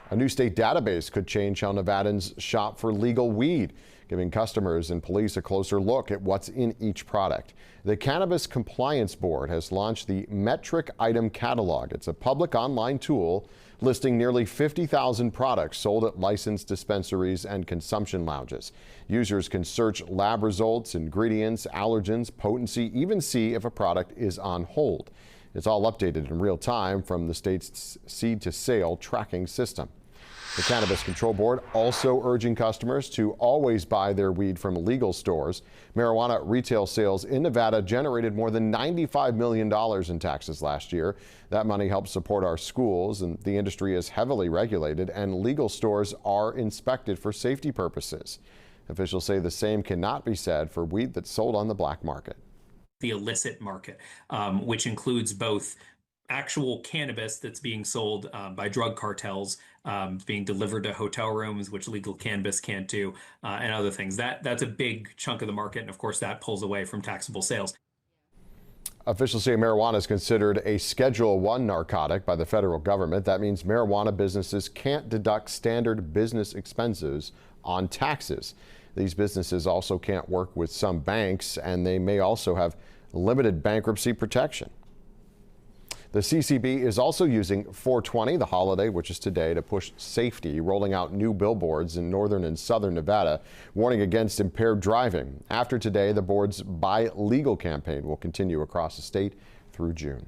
A new state database could change how Nevadans shop for legal weed, giving customers and police a closer look at what's in each product. The Cannabis Compliance Board has launched the Metrc item catalog. It's a public online tool listing nearly 50,000 products sold at licensed dispensaries and consumption lounges. Users can search lab results, ingredients, allergens, potency, even see if a product is on hold. It's all updated in real time from the state's seed to sale tracking system. The Cannabis Control Board also urging customers to always buy their weed from legal stores. Marijuana retail sales in Nevada generated more than $95 million in taxes last year. That money helps support our schools, and the industry is heavily regulated, and legal stores are inspected for safety purposes. Officials say the same cannot be said for weed that's sold on the black market. The illicit market, which includes both actual cannabis that's being sold by drug cartels, being delivered to hotel rooms, which legal cannabis can't do, and other things. That's a big chunk of the market, and of course that pulls away from taxable sales. Officials say marijuana is considered a Schedule I narcotic by the federal government. That means marijuana businesses can't deduct standard business expenses on taxes. These businesses also can't work with some banks, and they may also have limited bankruptcy protection. The CCB is also using 420, the holiday, which is today, to push safety, rolling out new billboards in northern and southern Nevada, warning against impaired driving. After today, the board's Buy Legal campaign will continue across the state through June.